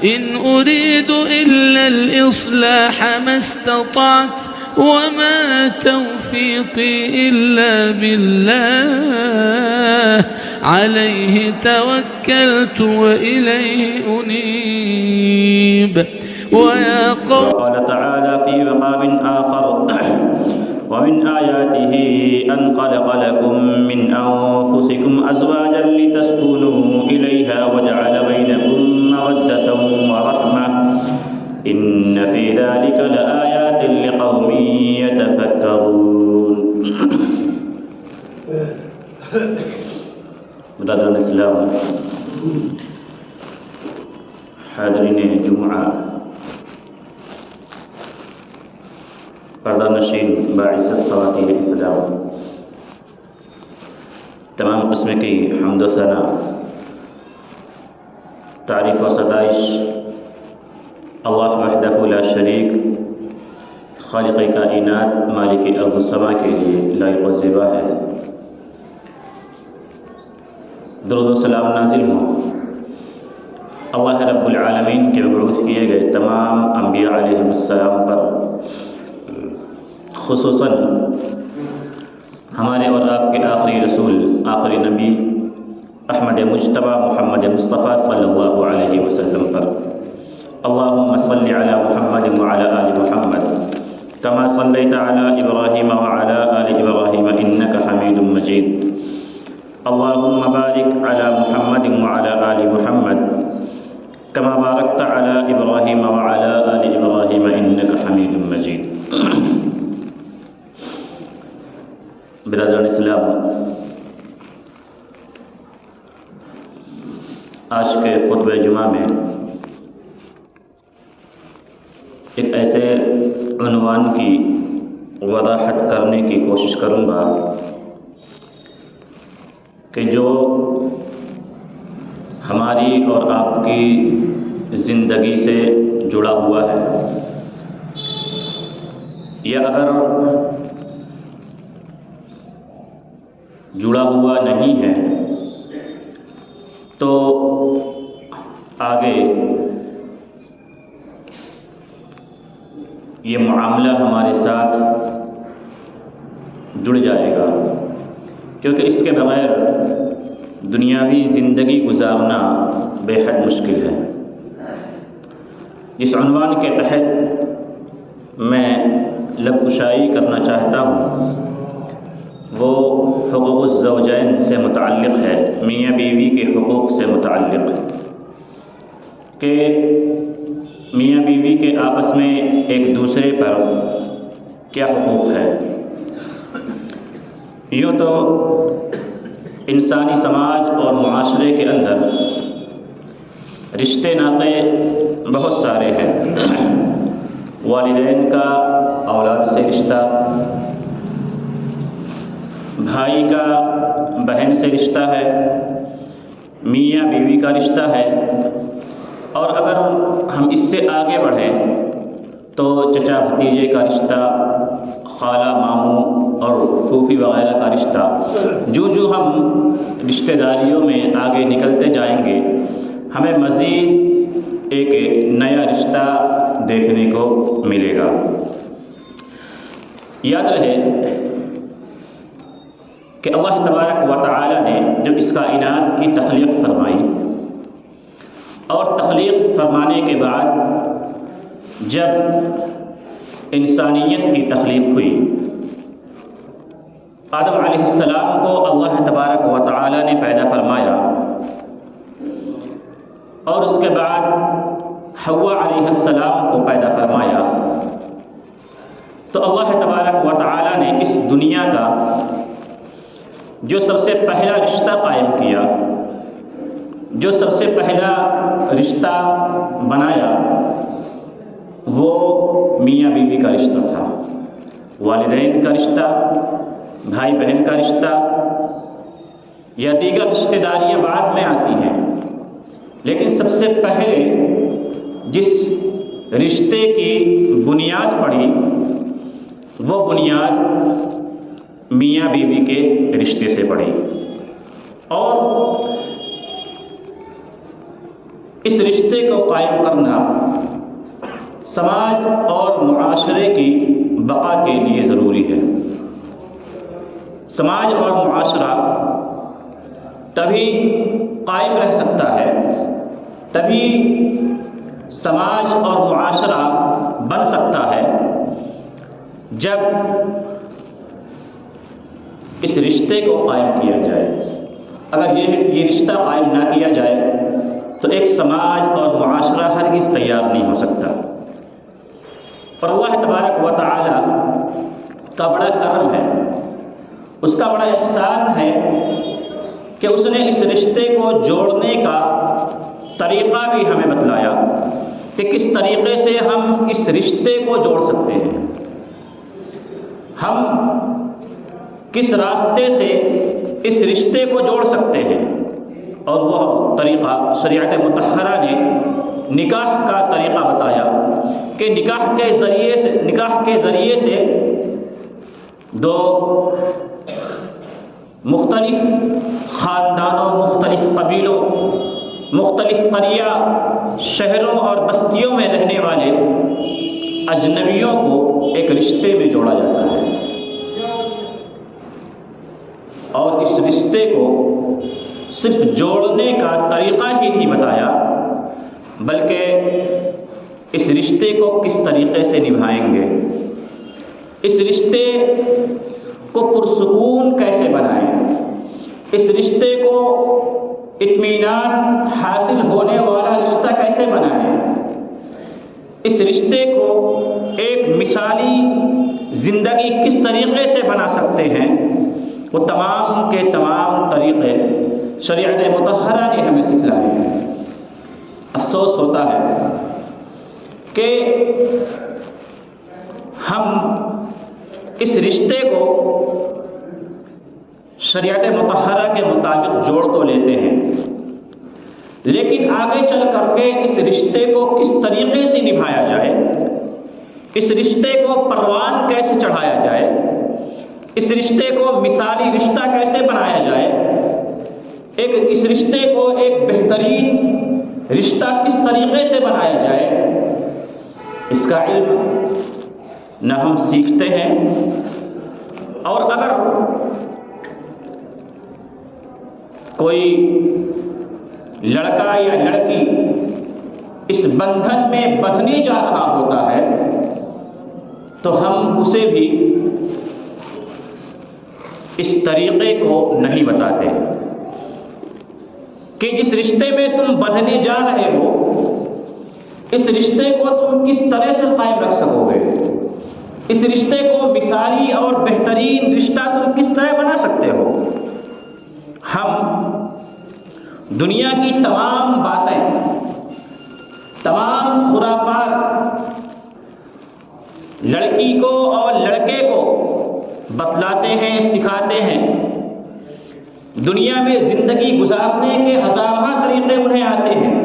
إن أريد إلا الإصلاح ما استطعت وما توفيقي إلا بالله عليه توكلت وإليه أنيب. ويا قوم قال تعالى في مقام آخر ومن آياته أن خلق لكم من أنفسكم أزواجا لتسكنوا إليها وجعل بينكم مودة ورحمة إن في ذلك لآيات لقوم يتفكرون. برادران اسلام، حاضرین جمعہ، پردہ نشین باعزت خواتین اسلام، تمام قسم کی حمد و ثنا، تعریف و ستائش اللہ وحدہ لا شریک، خالق کائنات، مالک ارض و سما کے لیے لائق و زیبا ہے۔ درود و سلام نازل ہوں اللہ رب العالمین کے مبعوث کیے گئے تمام انبیاء علیہ السلام پر، خصوصاً ہمارے اور آپ کے آخری رسول، آخری نبی احمد مجتبی محمد مصطفیٰ صلی اللہ علیہ وسلم پر۔ اللہم صلی علی محمد وعلی آل محمد کما صلیت علی ابراہیم وعلی آل ابراہیم انک حمید مجید۔ اللہم بارک علی محمد وعلی آل محمد کما بارکت علی ابراہیم وعلی آل ابراہیم انک حمید مجید۔ برادران اسلام، آج کے خطبہ جمعہ میں ایک ایسے عنوان کی وضاحت کرنے کی کوشش کروں گا کہ جو ہماری اور آپ کی زندگی سے جڑا ہوا ہے، یا اگر جڑا ہوا نہیں ہے تو آگے یہ معاملہ ہمارے ساتھ جڑ جائے گا، کیونکہ اس کے بغیر دنیاوی زندگی گزارنا بے حد مشکل ہے۔ جس عنوان کے تحت میں لب کشائی کرنا چاہتا ہوں وہ حقوق الزوجین سے متعلق ہے، میاں بیوی کے حقوق سے متعلق ہے کہ میاں بیوی کے آپس میں ایک دوسرے پر کیا حقوق ہے۔ یوں تو انسانی سماج اور معاشرے کے اندر رشتے ناطے بہت سارے ہیں۔ والدین کا اولاد سے رشتہ، بھائی کا بہن سے رشتہ ہے، میاں بیوی کا رشتہ ہے، اور اگر ہم اس سے آگے بڑھیں تو چچا بھتیجے کا رشتہ، خالہ ماموں اور پھوپھی وغیرہ کا رشتہ۔ جو ہم رشتہ داریوں میں آگے نکلتے جائیں گے ہمیں مزید ایک نیا رشتہ دیکھنے کو ملے گا۔ یاد رہے کہ اللہ تبارک و تعالی نے جب اس کائنات کی تخلیق فرمائی اور تخلیق فرمانے کے بعد جب انسانیت کی تخلیق ہوئی، آدم علیہ السلام کو اللہ تبارک و تعالی نے پیدا فرمایا، اور اس کے بعد حوا علیہ السلام کو پیدا فرمایا، تو اللہ تبارک و تعالی نے اس دنیا کا جو سب سے پہلا رشتہ قائم کیا، جو سب سے پہلا رشتہ بنایا، وہ میاں بیوی کا رشتہ تھا۔ والدین کا رشتہ، بھائی بہن کا رشتہ یا دیگر رشتہ داریاں بعد میں آتی ہیں، لیکن سب سے پہلے جس رشتے کی بنیاد پڑی وہ بنیاد میاں بیوی کے رشتے سے پڑی۔ اور اس رشتے کو قائم کرنا سماج اور معاشرے کی بقا کے لیے ضروری ہے۔ سماج اور معاشرہ تبھی قائم رہ سکتا ہے، تبھی سماج اور معاشرہ بن سکتا ہے جب اس رشتے کو قائم کیا جائے۔ اگر یہ رشتہ قائم نہ کیا جائے تو ایک سماج اور معاشرہ ہرگز تیار نہیں ہو سکتا۔ اور اللہ تبارک و تعالی کا بڑا کرم ہے، اس کا بڑا احسان ہے کہ اس نے اس رشتے کو جوڑنے کا طریقہ بھی ہمیں بتلایا کہ کس طریقے سے ہم اس رشتے کو جوڑ سکتے ہیں، ہم کس راستے سے اس رشتے کو جوڑ سکتے ہیں۔ اور وہ طریقہ شریعت مطہرہ نے نکاح کا طریقہ بتایا کہ نکاح کے ذریعے سے دو مختلف خاندانوں، مختلف قبیلوں، مختلف قریہ، شہروں اور بستیوں میں رہنے والے اجنبیوں کو ایک رشتے میں جوڑا جاتا ہے۔ اور اس رشتے کو صرف جوڑنے کا طریقہ ہی نہیں بتایا، بلکہ اس رشتے کو کس طریقے سے نبھائیں گے، اس رشتے کو پرسکون کیسے بنائیں، اس رشتے کو اطمینان حاصل ہونے والا رشتہ کیسے بنائیں، اس رشتے کو ایک مثالی زندگی کس طریقے سے بنا سکتے ہیں، وہ تمام کے تمام طریقے شریعت مطہرہ نے ہمیں سکھلائے ہیں۔ افسوس ہوتا ہے کہ ہم اس رشتے کو شریعت مطہرہ کے مطابق جوڑ تو لیتے ہیں، لیکن آگے چل کر کے اس رشتے کو کس طریقے سے نبھایا جائے، اس رشتے کو پروان کیسے چڑھایا جائے، اس رشتے کو مثالی رشتہ کیسے بنایا جائے، اس رشتے کو ایک بہترین رشتہ کس طریقے سے بنایا جائے، اس کا علم نہ ہم سیکھتے ہیں، اور اگر کوئی لڑکا یا لڑکی اس بندھن میں بندھنے جا رہا ہوتا ہے تو ہم اسے بھی اس طریقے کو نہیں بتاتے کہ جس رشتے میں تم بندھنے جا رہے ہو، اس رشتے کو تم کس طرح سے قائم رکھ سکو گے، اس رشتے کو مثالی اور بہترین رشتہ تم کس طرح بنا سکتے ہو۔ ہم دنیا کی تمام باتیں، تمام خرافات لڑکی کو اور لڑکے کو بتلاتے ہیں، سکھاتے ہیں۔ دنیا میں زندگی گزارنے کے ہزارہ طریقے انہیں آتے ہیں،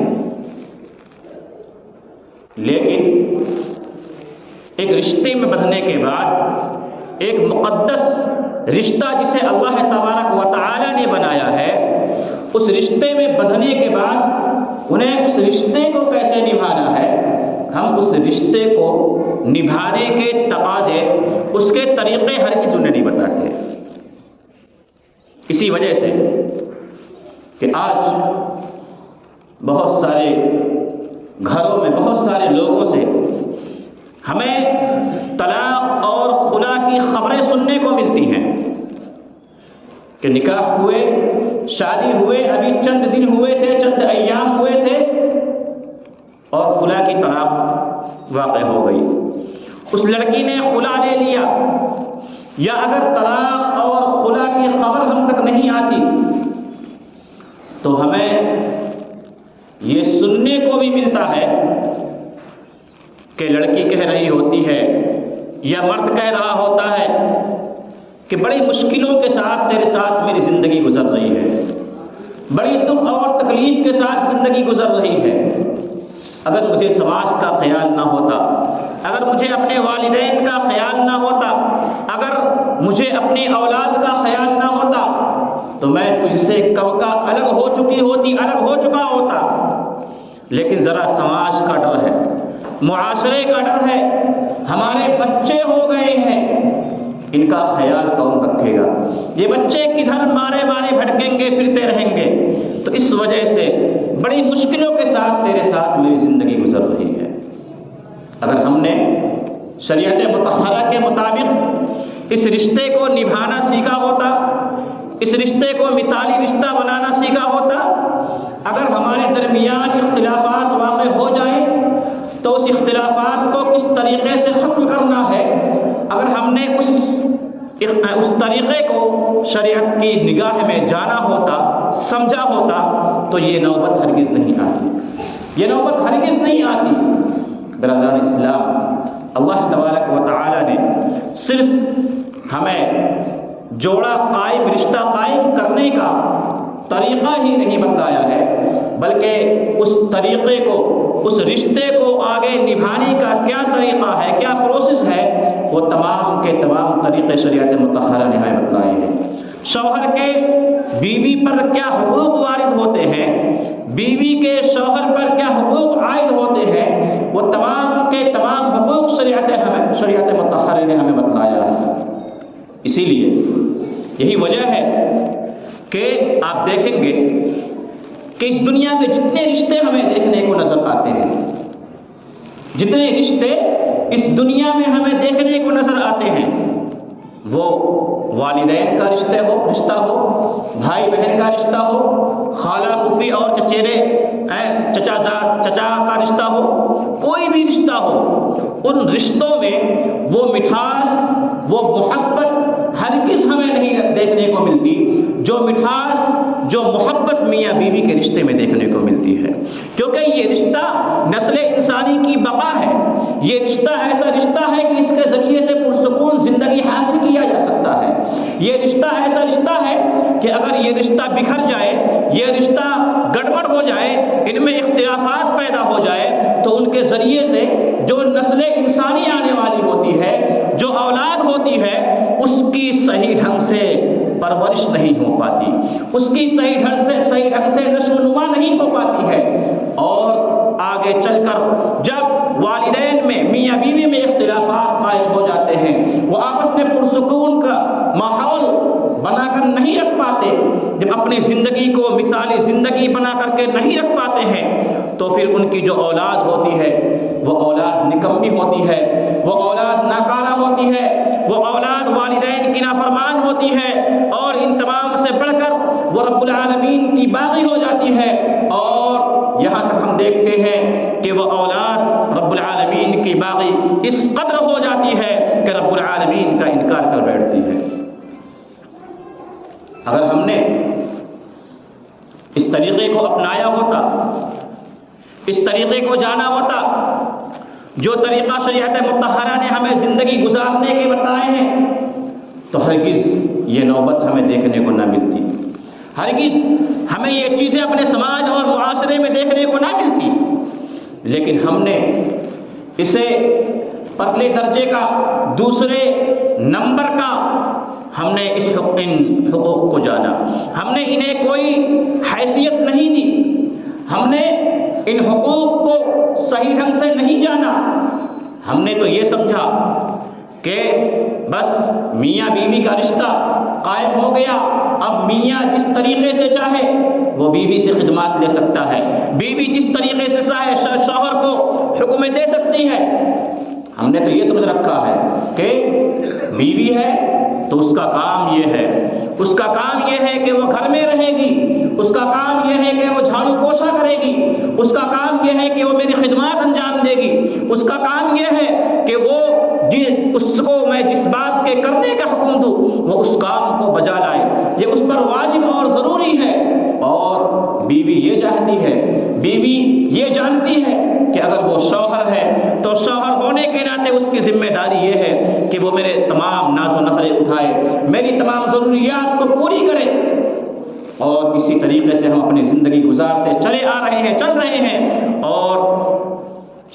لیکن ایک رشتے میں بندھنے کے بعد ایک مقدس رشتہ جسے اللہ تبارک و تعالی نے بنایا ہے، اس رشتے میں بندھنے کے بعد انہیں اس رشتے کو کیسے نبھانا ہے، ہم اس رشتے کو نبھانے کے تقاضے، اس کے طریقے ہرگز انہیں نہیں بتاتے۔ اسی وجہ سے کہ آج بہت سارے گھروں میں بہت سارے لوگوں سے ہمیں طلاق اور خلا کی خبریں سننے کو ملتی ہیں کہ نکاح ہوئے، شادی ہوئے، ابھی چند دن ہوئے تھے، چند ایام ہوئے تھے اور خلا کی طلاق واقع ہو گئی، اس لڑکی نے خلا لے لیا، یا اگر طلاق اور خلا کی خبر ہم تک نہیں آتی تو ہمیں یہ سننے کو بھی ملتا ہے کہ لڑکی کہہ رہی ہوتی ہے یا مرد کہہ رہا ہوتا ہے کہ بڑی مشکلوں کے ساتھ تیرے ساتھ میری زندگی گزر رہی ہے، بڑی دکھ اور تکلیف کے ساتھ زندگی گزر رہی ہے، اگر مجھے سماج کا خیال نہ ہوتا، اگر مجھے اپنے والدین کا خیال نہ ہوتا، اگر مجھے اپنی اولاد کا خیال نہ ہوتا تو میں تجھ سے کب کا الگ ہو چکا ہوتا۔ لیکن ذرا سماج کا ڈر ہے، معاشرے کا ڈر ہے، ہمارے بچے ہو گئے ہیں، ان کا خیال کون رکھے گا؟ یہ بچے کدھر مارے مارے بھٹکیں گے، پھرتے رہیں گے۔ تو اس وجہ سے بڑی مشکلوں کے ساتھ تیرے ساتھ میری زندگی گزر رہی ہے۔ اگر ہم نے شریعت مطہرہ کے مطابق اس رشتے کو نبھانا سیکھا ہوتا، اس رشتے کو مثالی رشتہ بنانا سیکھا ہوتا، اگر ہمارے درمیان اختلافات واقع ہو جائیں تو اس اختلافات کو کس طریقے سے ختم کرنا ہے، اگر ہم نے اس طریقے کو شریعت کی نگاہ میں جانا ہوتا، سمجھا ہوتا، تو یہ نوبت ہرگز نہیں آتی، یہ نوبت ہرگز نہیں آتی۔ برادران اسلام، اللہ تبارک و تعالی نے صرف ہمیں جوڑا قائم، رشتہ قائم کرنے کا طریقہ ہی نہیں بتایا ہے، بلکہ اس طریقے کو، اس رشتے کو آگے نبھانے کا کیا طریقہ ہے، کیا پروسیس ہے، وہ تمام کے تمام طریقے شریعت مطہرہ نے ہمیں بتائے ہیں۔ شوہر کے بیوی پر کیا حقوق وارد ہوتے ہیں، بیوی کے شوہر پر کیا حقوق عائد ہوتے ہیں، وہ تمام کے تمام حقوق شریعت مطہرہ نے ہمیں بتلایا ہے۔ اسی لیے یہی وجہ ہے کہ آپ دیکھیں گے کہ اس دنیا میں جتنے رشتے ہمیں دیکھنے کو نظر آتے ہیں، جتنے رشتے اس دنیا میں ہمیں دیکھنے کو نظر آتے ہیں، وہ والدین کا رشتہ ہو، بھائی بہن کا رشتہ ہو، خالہ پھوپھی اور چچیرے چچا کا رشتہ ہو، کوئی بھی رشتہ ہو، ان رشتوں میں وہ مٹھاس، وہ محبت ہرگز ہمیں نہیں دیکھنے کو ملتی جو مٹھاس، جو محبت میاں بیوی کے رشتے میں دیکھنے کو ملتی ہے، کیونکہ یہ رشتہ نسل انسانی کی بقا ہے۔ یہ رشتہ ایسا رشتہ ہے کہ اس کے ذریعے سے پرسکون زندگی حاصل کیا جا سکتا ہے۔ یہ رشتہ ایسا رشتہ ہے کہ اگر یہ رشتہ بکھر جائے، یہ رشتہ گڑبڑ ہو جائے، ان میں اختلافات پیدا ہو جائے، تو ان کے ذریعے سے جو نسل انسانی آنے والی ہوتی ہے، جو اولاد ہوتی ہے، اس کی صحیح ڈھنگ سے پرورش نہیں ہو پاتی، اس کی صحیح ڈھنگ سے نشو و نما نہیں ہو پاتی ہے، اور آگے چل کر جب والدین میں، میاں بیوی میں اختلافات قائم ہو جاتے ہیں، وہ آپس میں پرسکون کا ماحول بنا کر نہیں رکھ پاتے، جب اپنی زندگی کو مثالی زندگی بنا کر کے نہیں رکھ پاتے ہیں، تو پھر ان کی جو اولاد ہوتی ہے وہ اولاد نکمی ہوتی ہے، وہ اولاد ناکارہ ہوتی ہے، وہ اولاد والدین کی نافرمان ہوتی ہے، اور ان تمام سے بڑھ کر وہ رب العالمین کی باغی ہو جاتی ہے، اور یہاں تک ہم دیکھتے ہیں کہ وہ اولاد رب العالمین کی باغی اس قدر ہو جاتی ہے کہ رب العالمین کا انکار کر بیٹھتی ہے۔ اگر ہم نے اس طریقے کو اپنایا ہوتا، اس طریقے کو جانا ہوتا، جو طریقہ شریعت مطہرہ نے ہمیں زندگی گزارنے کے بتائے ہیں، تو ہرگز یہ نوبت ہمیں دیکھنے کو نہ ملتی، ہرگز ہمیں یہ چیزیں اپنے سماج اور معاشرے میں دیکھنے کو نہ ملتی۔ لیکن ہم نے اسے پہلے درجے کا، دوسرے نمبر کا، ہم نے ان حقوق کو جانا، ہم نے انہیں کوئی حیثیت نہیں دی، ہم نے ان حقوق کو صحیح ڈھنگ سے نہیں جانا۔ ہم نے تو یہ سمجھا کہ بس میاں بیوی کا رشتہ قائم ہو گیا، اب میاں جس طریقے سے چاہے وہ بیوی سے خدمات لے سکتا ہے، بیوی جس طریقے سے چاہے شوہر کو حکم دے سکتی ہے۔ ہم نے تو یہ سمجھ رکھا ہے کہ بیوی ہے تو اس کا کام یہ ہے، اس کا کام یہ ہے کہ وہ گھر میں رہے گی، اس کا کام یہ ہے کہ وہ جھاڑو پوچھا کرے گی، اس کا کام یہ ہے کہ وہ میری خدمات انجام دے گی، اس کا کام یہ ہے کہ وہ اس کو میں جس بات کے کرنے کا حکم دوں وہ اس کام کو بجا لائے، یہ اس پر واجب اور ضروری ہے۔ اور بیوی یہ چاہتی ہے، بیوی یہ جانتی ہے کہ اگر وہ شوہر ہے تو شوہر ہونے کے ناطے اس کی ذمہ داری یہ ہے کہ وہ میرے تمام ناز و نخرے اٹھائے، میری تمام ضروریات کو پوری کرے۔ اور اسی طریقے سے ہم اپنی زندگی گزارتے چلے آ رہے ہیں، چل رہے ہیں، اور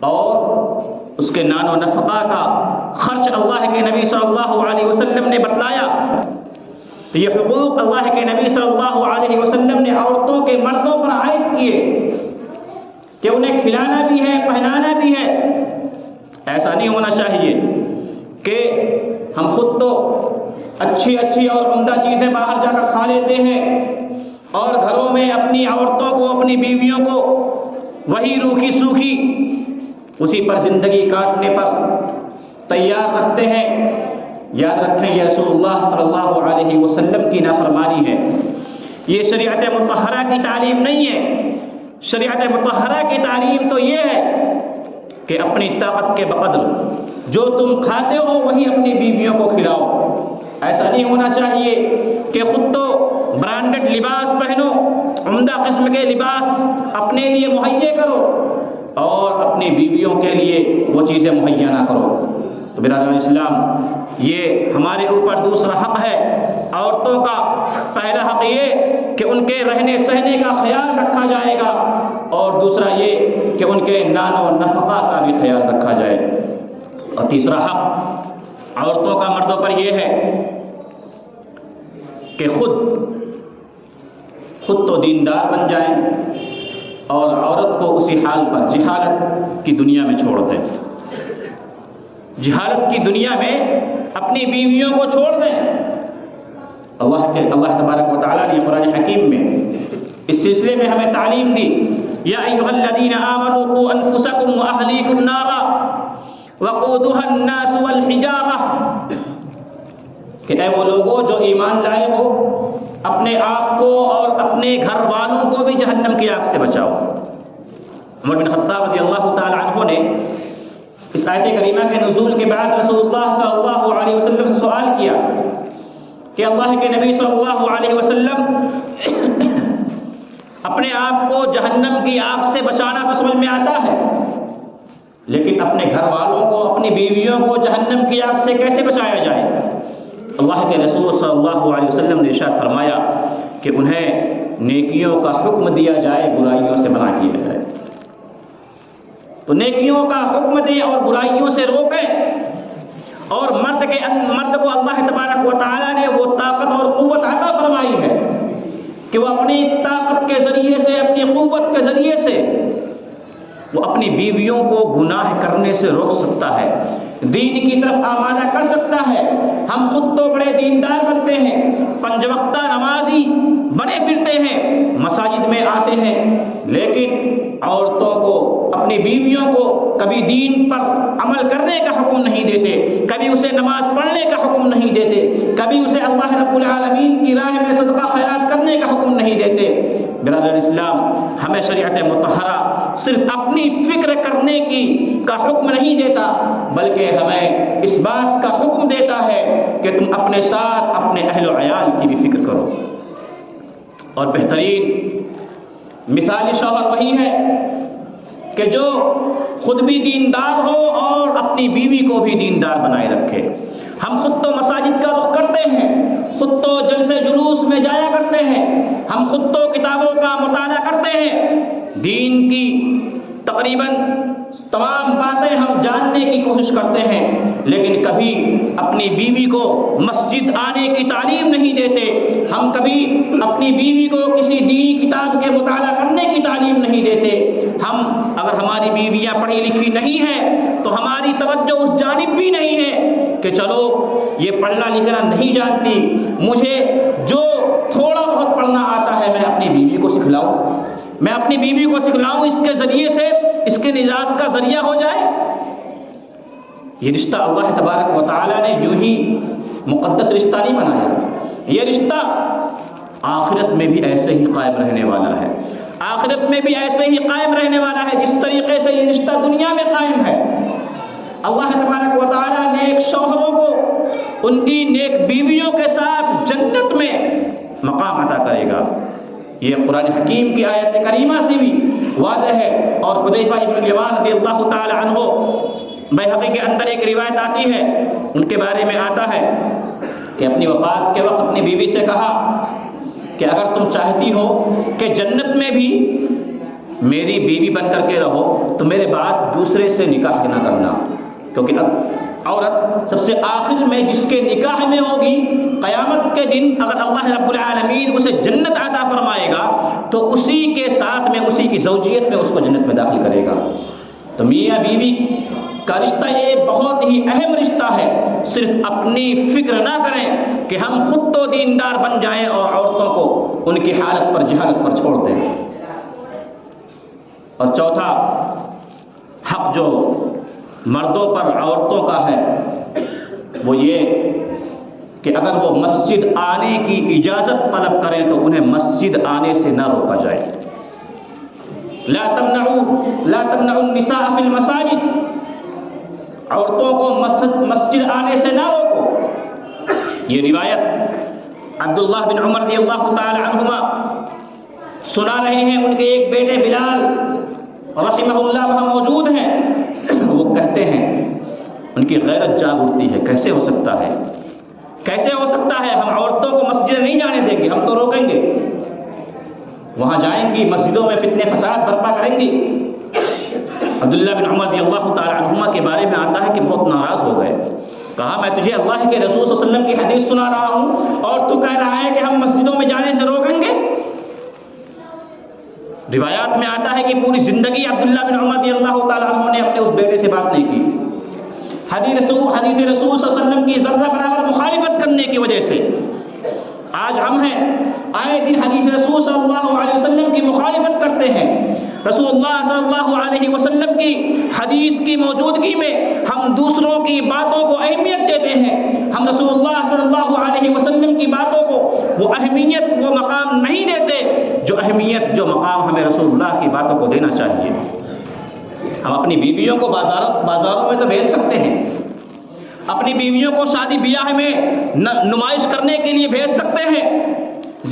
اور اس کے نان و نفقہ کا خرچ اللہ کے نبی صلی اللہ علیہ وسلم نے بتلایا، تو یہ حقوق اللہ کے نبی صلی اللہ علیہ وسلم نے عورتوں کے مردوں پر عائد کیے کہ انہیں کھلانا بھی ہے، پہنانا بھی ہے۔ ایسا نہیں ہونا چاہیے کہ ہم خود تو اچھی اچھی اور عمدہ چیزیں باہر جا کر کھا لیتے ہیں اور گھروں میں اپنی عورتوں کو، اپنی بیویوں کو وہی روکھی سوکھی اسی پر زندگی کاٹنے پر تیار رکھتے ہیں۔ یاد رکھیں یہ رسول اللہ صلی اللہ علیہ وسلم کی نافرمانی ہے، یہ شریعت مطہرہ کی تعلیم نہیں ہے۔ شریعت مطہرہ کی تعلیم تو یہ ہے کہ اپنی طاقت کے بقدر جو تم کھاتے ہو وہی اپنی بیویوں کو کھلاؤ۔ ایسا نہیں ہونا چاہیے کہ خود تو برانڈڈ لباس پہنو، عمدہ قسم کے لباس اپنے لیے مہیا کرو اور اپنی بیویوں کے لیے وہ چیزیں مہیا نہ کرو۔ تو برادران اسلام، یہ ہمارے اوپر دوسرا حق ہے عورتوں کا۔ پہلا حق یہ کہ ان کے رہنے سہنے کا خیال رکھا جائے گا، اور دوسرا یہ کہ ان کے نان و نفقہ کا بھی خیال رکھا جائے۔ اور تیسرا حق عورتوں کا مردوں پر یہ ہے کہ خود تو دیندار بن جائیں اور عورت کو اسی حال پر جہالت کی دنیا میں چھوڑ دیں، جہالت کی دنیا میں اپنی بیویوں کو چھوڑ دیں۔ اللہ تبارک و تعالیٰ نے قرآن حکیم میں اس سلسلے میں ہمیں تعلیم دی، یا ایھا الذین آمنوا قوا انفسکم واہلیکم نارا وقودها الناس والحجارہ، کہ اے وہ لوگوں جو ایمان لائے ہو، اپنے آپ کو اور اپنے گھر والوں کو بھی جہنم کی آگ سے بچاؤ۔ عمر بن خطاب رضی اللہ تعالی عنہ نے اس آیت کریمہ کے نزول کے بعد رسول اللہ صلی اللہ علیہ وسلم سے سوال کیا کہ اللہ کے نبی صلی اللہ علیہ وسلم، اپنے آپ کو جہنم کی آگ سے بچانا تو سمجھ میں آتا ہے، لیکن اپنے گھر والوں کو، اپنی بیویوں کو جہنم کی آگ سے کیسے بچایا جائے؟ اللہ کے رسول صلی اللہ علیہ وسلم نے ارشاد فرمایا کہ انہیں نیکیوں کا حکم دیا جائے، برائیوں سے منع کیا جائے۔ تو نیکیوں کا حکم دیں اور برائیوں سے روکیں، اور مرد کو اللہ تبارک و تعالیٰ نے وہ طاقت اور قوت عطا فرمائی ہے کہ وہ اپنی طاقت کے ذریعے سے، اپنی قوت کے ذریعے سے وہ اپنی بیویوں کو گناہ کرنے سے روک سکتا ہے، دین کی طرف آمادہ کر سکتا ہے۔ ہم خود تو بڑے دیندار بنتے ہیں، پنج وقتہ نمازی بنے پھرتے ہیں، مساجد میں آتے ہیں، لیکن عورتوں کو، اپنی بیویوں کو کبھی دین پر عمل کرنے کا حکم نہیں دیتے، کبھی اسے نماز پڑھنے کا حکم نہیں دیتے، کبھی اسے اللہ رب العالمین کی راہ میں صدقہ خیرات کرنے کا حکم نہیں دیتے۔ برادر اسلام، ہمیں شریعت مطہرہ صرف اپنی فکر کرنے کا حکم نہیں دیتا، بلکہ ہمیں اس بات کا حکم دیتا ہے کہ تم اپنے ساتھ اپنے اہل و عیال کی بھی فکر کرو۔ اور بہترین مثالی شوہر وہی ہے کہ جو خود بھی دیندار ہو اور اپنی بیوی کو بھی دیندار بنائے رکھے۔ ہم خود تو مساجد کا رخ کرتے ہیں، خود تو جلسے جلوس میں جایا کرتے ہیں، ہم خود تو کتابوں کا مطالعہ کرتے ہیں، دین کی تقریباً تمام باتیں ہم جاننے کی کوشش کرتے ہیں، لیکن کبھی اپنی بیوی کو مسجد آنے کی تعلیم نہیں دیتے، ہم کبھی اپنی بیوی کو کسی دینی کتاب کے مطالعہ کرنے کی تعلیم نہیں دیتے۔ اگر ہماری بیویاں پڑھی لکھی نہیں ہیں تو ہماری توجہ اس جانب بھی نہیں ہے کہ چلو یہ پڑھنا لکھنا نہیں جانتی، مجھے جو تھوڑا بہت پڑھنا آتا ہے میں اپنی بیوی کو سکھلاؤں، میں اپنی بیوی کو سکھلاؤں، اس کے ذریعے سے اس کے نجات کا ذریعہ ہو جائے۔ یہ رشتہ اللہ تبارک و تعالیٰ نے یوں ہی مقدس رشتہ نہیں بنایا، یہ رشتہ آخرت میں بھی ایسے ہی قائم رہنے والا ہے، آخرت میں بھی ایسے ہی قائم رہنے والا ہے جس طریقے سے یہ رشتہ دنیا میں قائم ہے۔ اللہ تبارک و تعالیٰ نیک شوہروں کو ان کی نیک بیویوں کے ساتھ جنت میں مقام عطا کرے گا، یہ قرآن حکیم کی آیت کریمہ سے بھی واضح ہے۔ اور حذیفہ ابن الیمان رضی اللہ تعالی عنہ، بیہقی کے اندر ایک روایت آتی ہے، ان کے بارے میں آتا ہے کہ اپنی وفات کے وقت اپنی بیوی سے کہا کہ اگر تم چاہتی ہو کہ جنت میں بھی میری بیوی بن کر کے رہو تو میرے بعد دوسرے سے نکاح نہ کرنا، کیونکہ عورت سب سے آخر میں جس کے نکاح میں ہوگی، قیامت کے دن اگر اللہ رب العالمین اسے جنت عطا فرمائے گا تو اسی کے ساتھ میں، اسی کی زوجیت میں اس کو جنت میں داخل کرے گا۔ تو میاں بیوی کا رشتہ یہ بہت ہی اہم رشتہ ہے۔ صرف اپنی فکر نہ کریں کہ ہم خود تو دیندار بن جائیں اور عورتوں کو ان کی حالت پر، جہالت پر چھوڑ دیں۔ اور چوتھا حق جو مردوں پر عورتوں کا ہے وہ یہ کہ اگر وہ مسجد آنے کی اجازت طلب کریں تو انہیں مسجد آنے سے نہ روکا جائے۔ لا تمنعوا النساء فی المساجد، عورتوں کو مسجد آنے سے نہ روکو۔ یہ روایت عبداللہ بن عمر رضی اللہ تعالی عنہما سنا رہے ہیں، ان کے ایک بیٹے بلال رحمہ اللہ وہاں موجود ہیں۔ وہ کہتے ہیں، ان کی غیرت جاگ اٹھتی ہے، کیسے ہو سکتا ہے، کیسے ہو سکتا ہے، ہم عورتوں کو مسجد نہیں جانے دیں گے، ہم تو روکیں گے، وہاں جائیں گی، مسجدوں میں فتنے فساد برپا کریں گی۔ عبداللہ بن عمر رضی اللہ تعالی عنہما کے بارے میں آتا ہے کہ بہت ناراض ہو گئے، کہا میں تجھے اللہ کے رسول صلی اللہ علیہ وسلم کی حدیث سنا رہا ہوں اور تو کہہ رہا ہے کہ ہم مسجدوں میں جانے سے روکیں گے۔ روایات میں آتا ہے کہ پوری زندگی عبداللہ بن عمر رضی اللہ تعالی عنہ نے اپنے اس بیٹے سے بات نہیں کی، حدیث رسول صلی اللہ علیہ وسلم کی ذرہ برابر مخالفت کرنے کی وجہ سے۔ آج ہم ہیں، آئے دن حدیث رسول صلی اللہ علیہ وسلم کی مخالفت کرتے ہیں، رسول اللہ صلی اللہ علیہ وسلم کی حدیث کی موجودگی میں ہم دوسروں کی باتوں کو اہمیت دیتے ہیں، ہم رسول اللہ صلی اللہ علیہ وسلم کی باتوں کو وہ اہمیت، وہ مقام نہیں دیتے جو اہمیت، جو مقام ہمیں رسول اللہ کی باتوں کو دینا چاہیے۔ ہم اپنی بیویوں کو بازاروں میں تو بھیج سکتے ہیں، اپنی بیویوں کو شادی بیاہ میں نمائش کرنے کے لیے بھیج سکتے ہیں،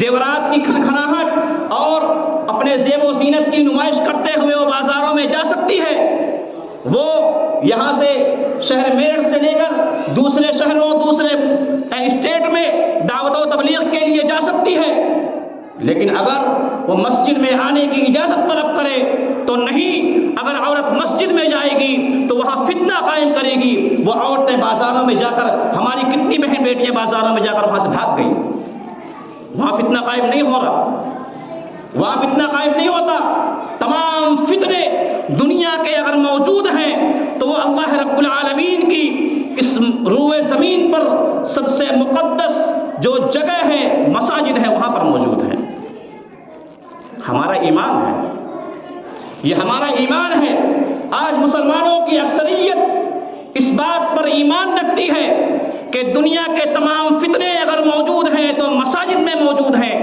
زیورات کی کھنکھناہٹ اور اپنے زیب و زینت کی نمائش کرتے ہوئے وہ بازاروں میں جا سکتی ہے، وہ یہاں سے شہر میرٹھ سے لے کر دوسرے شہروں، دوسرے اسٹیٹ میں دعوت و تبلیغ کے لیے جا سکتی ہے، لیکن اگر وہ مسجد میں آنے کی اجازت طلب کرے تو نہیں۔ اگر عورت مسجد میں جائے گی تو وہاں فتنہ قائم کرے گی۔ وہ عورتیں بازاروں میں جا کر، ہماری کتنی بہن بیٹیاں بازاروں میں جا کر وہاں سے بھاگ گئی، وہاں فتنہ قائم نہیں ہو رہا، وہاں فتنہ قائم نہیں ہوتا۔ تمام فتنے دنیا کے اگر موجود ہیں تو وہ اللہ رب العالمین کی اس روئے زمین پر سب سے مقدس جو جگہ ہے، مساجد ہے، وہاں پر موجود ہے۔ ہمارا ایمان ہے، یہ ہمارا ایمان ہے۔ آج مسلمانوں کی اکثریت اس بات پر ایمان رکھتی ہے کہ دنیا کے تمام فتنے اگر موجود ہیں تو مساجد میں موجود ہیں،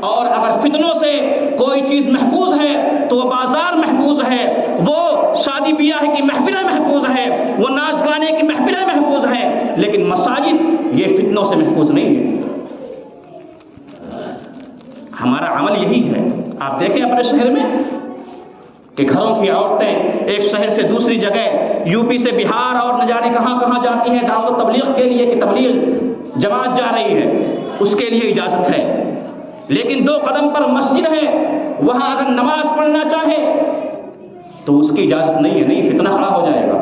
اور اگر فتنوں سے کوئی چیز محفوظ ہے تو وہ بازار محفوظ ہے، وہ شادی بیاہ کی محفلیں محفوظ ہے، وہ ناچ گانے کی محفلیں محفوظ ہیں، لیکن مساجد یہ فتنوں سے محفوظ نہیں ہے۔ ہمارا عمل یہی ہے۔ آپ دیکھیں اپنے شہر میں کہ گھروں کی عورتیں ایک شہر سے دوسری جگہ، یو پی سے بہار اور نہ جانے کہاں کہاں جاتی ہیں دعوت و تبلیغ کے لیے، کہ تبلیغ جماعت جا رہی ہے، اس کے لیے اجازت ہے، لیکن 2 قدم پر مسجد ہے، وہاں اگر نماز پڑھنا چاہے تو اس کی اجازت نہیں ہے، نہیں، فتنہ کھڑا ہو جائے گا،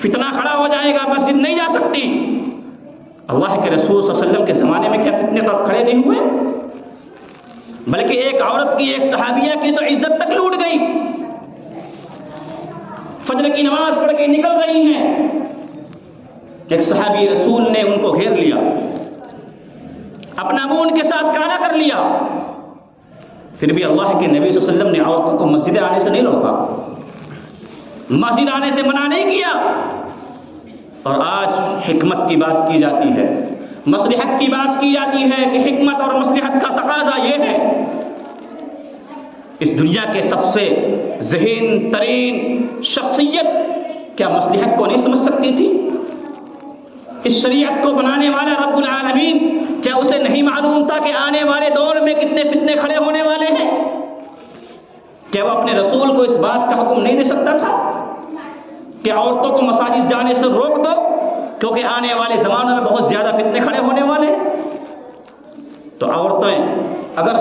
فتنہ کھڑا ہو جائے گا، مسجد نہیں جا سکتی۔ اللہ کے رسول صلی اللہ علیہ وسلم کے زمانے میں کیا فتنے تو کھڑے نہیں ہوئے، بلکہ ایک عورت کی، ایک صحابیہ کی تو عزت تک لوٹ گئی۔ فجر کی نماز پڑھ کے نکل رہی ہیں، ایک صحابی رسول نے ان کو گھیر لیا، اپنا منہ ان کے ساتھ کالا کر لیا، پھر بھی اللہ کے نبی صلی اللہ علیہ وسلم نے عورتوں کو مسجد آنے سے نہیں روکا، مسجد آنے سے منع نہیں کیا۔ اور آج حکمت کی بات کی جاتی ہے، مصلحت کی بات کی جاتی ہے کہ حکمت اور مصلحت کا تقاضا یہ ہے۔ اس دنیا کے سب سے ذہین ترین شخصیت کیا مصلحت کو نہیں سمجھ سکتی تھی؟ اس شریعت کو بنانے والا رب العالمین کیا اسے نہیں معلوم تھا کہ آنے والے دور میں کتنے فتنے کھڑے ہونے والے ہیں؟ کیا وہ اپنے رسول کو اس بات کا حکم نہیں دے سکتا تھا کہ عورتوں کو مساجد جانے سے روک دو، کیونکہ آنے والے زمانوں میں بہت زیادہ فتنے کھڑے ہونے والے ہیں؟ تو عورتیں اگر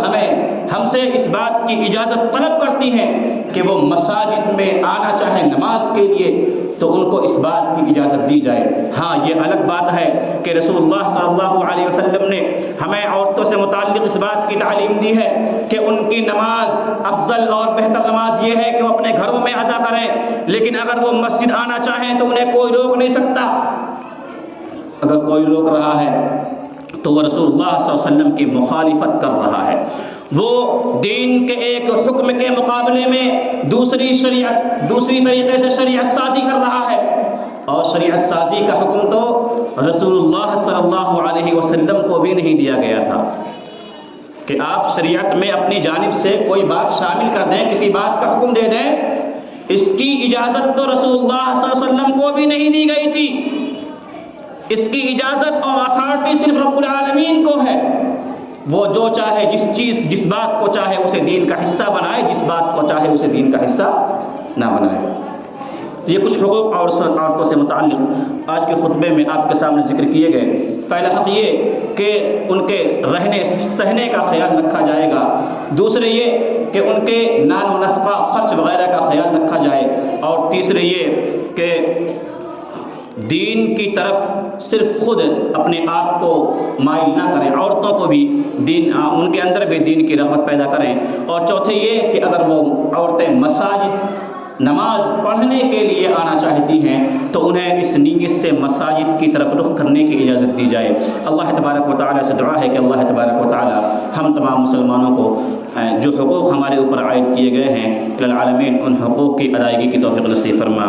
ہم سے اس بات کی اجازت طلب کرتی ہیں کہ وہ مساجد میں آنا چاہیں نماز کے لیے تو ان کو اس بات کی اجازت دی جائے۔ ہاں یہ الگ بات ہے کہ رسول اللہ صلی اللہ علیہ وسلم نے ہمیں عورتوں سے متعلق اس بات کی تعلیم دی ہے کہ ان کی نماز افضل اور بہتر نماز یہ ہے کہ وہ اپنے گھروں میں ادا کریں، لیکن اگر وہ مسجد آنا چاہیں تو انہیں کوئی روک نہیں سکتا۔ اگر کوئی روک رہا ہے تو وہ رسول اللہ صلی اللہ علیہ وسلم کی مخالفت کر رہا ہے، وہ دین کے ایک حکم کے مقابلے میں دوسری طریقے سے شریعت سازی کر رہا ہے، اور شریعت سازی کا حکم تو رسول اللہ صلی اللہ علیہ وسلم کو بھی نہیں دیا گیا تھا کہ آپ شریعت میں اپنی جانب سے کوئی بات شامل کر دیں، کسی بات کا حکم دے دیں۔ اس کی اجازت تو رسول اللہ صلی اللہ علیہ وسلم کو بھی نہیں دی گئی تھی، اس کی اجازت اور اتھارٹی صرف رب العالمین کو ہے۔ وہ جو چاہے جس بات کو چاہے اسے دین کا حصہ بنائے، جس بات کو چاہے اسے دین کا حصہ نہ بنائے۔ یہ کچھ حقوق عورتوں سے متعلق آج کے خطبے میں آپ کے سامنے ذکر کیے گئے۔ پہلا حق یہ کہ ان کے رہنے سہنے کا خیال رکھا جائے گا، دوسرے یہ کہ ان کے نان و نفقہ خرچ وغیرہ کا خیال رکھا جائے، اور تیسرے یہ کہ دین کی طرف صرف خود اپنے آپ کو مائل نہ کریں، عورتوں کو بھی ان کے اندر بھی دین کی رغبت پیدا کریں، اور چوتھے یہ کہ اگر وہ عورتیں مساجد نماز پڑھنے کے لیے آنا چاہتی ہیں تو انہیں اس نیت سے مساجد کی طرف رخ کرنے کی اجازت دی جائے۔ اللہ تبارک و تعالیٰ سے دعا ہے کہ اللہ تبارک و تعالیٰ ہم تمام مسلمانوں کو جو حقوق ہمارے اوپر عائد کیے گئے ہیں العالمین ان حقوق کی ادائیگی کی توفیق نصیب فرما۔